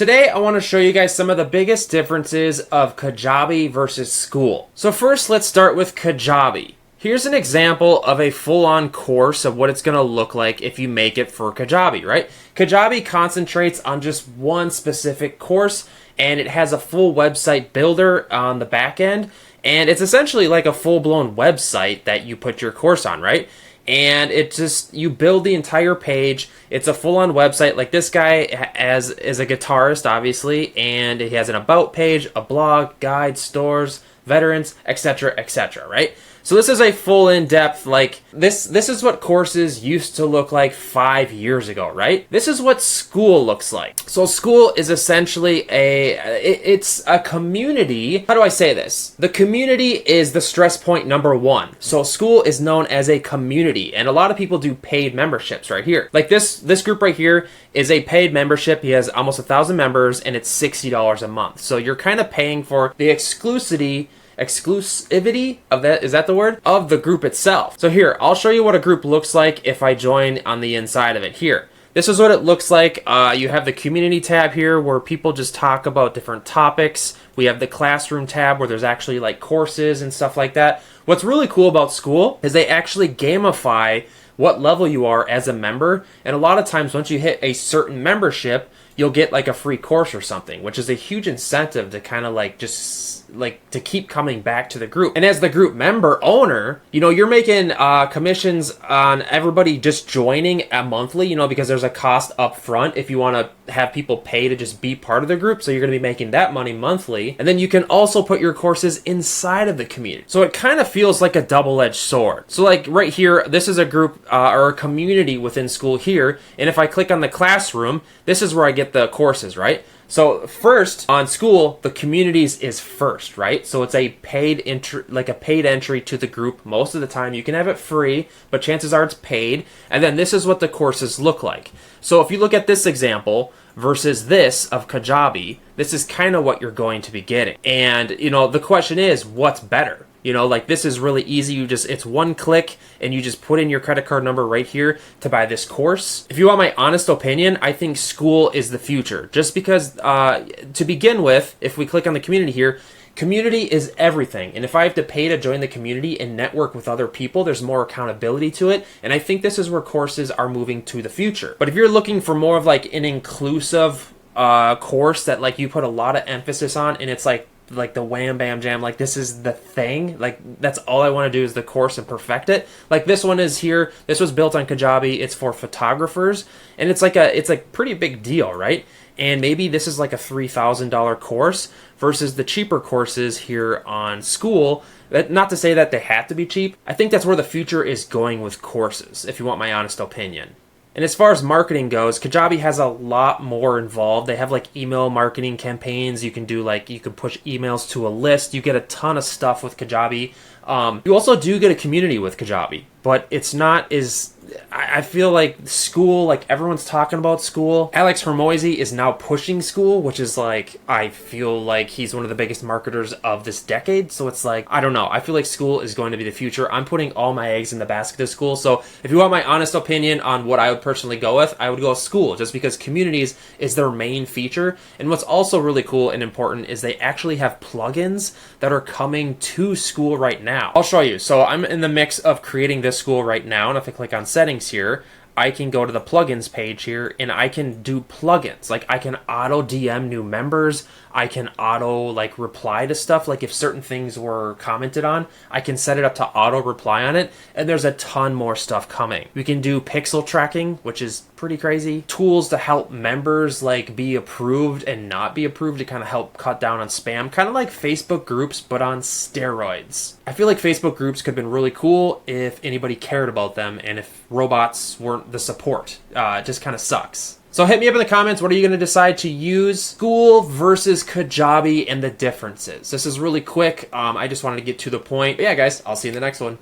Today, I want to show you guys some of the biggest differences of Kajabi versus Skool. So first, let's start with Kajabi. Here's an example of a full-on course of what it's going to look like if you make it for Kajabi, right? Kajabi concentrates on just one specific course, and it has a full website builder on the back end, and it's essentially like a full-blown website that you put your course on, right? And it just, you build the entire page. It's a full-on website. Like this guy is a guitarist, obviously, and he has an about page, a blog, guide, stores, veterans, etc., right? So this is a full in-depth, like, this is what courses used to look like 5 years ago, right? This is what Skool looks like. So Skool is essentially it's a community. How do I say this? The community is the stress point number one. So Skool is known as a community, and a lot of people do paid memberships right here. Like this group right here is a paid membership. He has almost 1,000 members, and it's $60 a month. So you're kind of paying for the exclusivity of that, is that the word? Of the group itself. So here, I'll show you what a group looks like if I join on the inside of it here. This is what it looks like. You have the community tab here where people just talk about different topics. We have the classroom tab where there's actually like courses and stuff like that. What's really cool about Skool is they actually gamify what level you are as a member. And a lot of times once you hit a certain membership, you'll get like a free course or something, which is a huge incentive to kind of like just like to keep coming back to the group. And as the group member owner, you know, you're making commissions on everybody just joining monthly, you know, because there's a cost up front if you want to have people pay to just be part of the group. So you're going to be making that money monthly. And then you can also put your courses inside of the community. So it kind of feels like a double-edged sword. So like right here, this is a group or a community within Skool here. And if I click on the classroom, this is where I get the courses, right? So first on Skool, the communities is first, right? So it's a paid entry, like a paid entry to the group. Most of the time you can have it free, but chances are it's paid. And then this is what the courses look like. So if you look at this example versus this of Kajabi, this is kind of what you're going to be getting. And you know, the question is, what's better? You know, like this is really easy. It's one click and you just put in your credit card number right here to buy this course. If you want my honest opinion, I think Skool is the future. Just because, to begin with, if we click on the community here, community is everything. And if I have to pay to join the community and network with other people, there's more accountability to it. And I think this is where courses are moving to the future. But if you're looking for more of like an inclusive course that like you put a lot of emphasis on, and it's like the wham bam jam, like this is the thing, like that's all I want to do is the course and perfect it. Like this one is here, this was built on Kajabi, it's for photographers, and it's a pretty big deal, right? And maybe this is like a $3,000 course versus the cheaper courses here on Skool. Not to say that they have to be cheap. I think that's where the future is going with courses, if you want my honest opinion. And as far as marketing goes, Kajabi has a lot more involved. They have like email marketing campaigns. You can do like, you can push emails to a list. You get a ton of stuff with Kajabi. You also do get a community with Kajabi, but it's not as, I feel like Skool, like everyone's talking about Skool. Alex Hermosi is now pushing Skool, which is like, I feel like he's one of the biggest marketers of this decade. So it's like, I don't know. I feel like Skool is going to be the future. I'm putting all my eggs in the basket of Skool. So if you want my honest opinion on what I would personally go with, I would go with Skool just because communities is their main feature. And what's also really cool and important is they actually have plugins that are coming to Skool right now. I'll show you. So I'm in the mix of creating this Skool right now. And if I click on settings here, I can go to the plugins page here and I can do plugins. Like I can auto DM new members. I can auto like reply to stuff. Like if certain things were commented on, I can set it up to auto reply on it. And there's a ton more stuff coming. We can do pixel tracking, which is pretty crazy. Tools to help members like be approved and not be approved to kind of help cut down on spam. Kind of like Facebook groups, but on steroids. I feel like Facebook groups could have been really cool if anybody cared about them and if robots weren't the support. It just kind of sucks. So hit me up in the comments. What are you going to decide to use? Skool versus Kajabi and the differences. This is really quick. I just wanted to get to the point. But yeah, guys, I'll see you in the next one.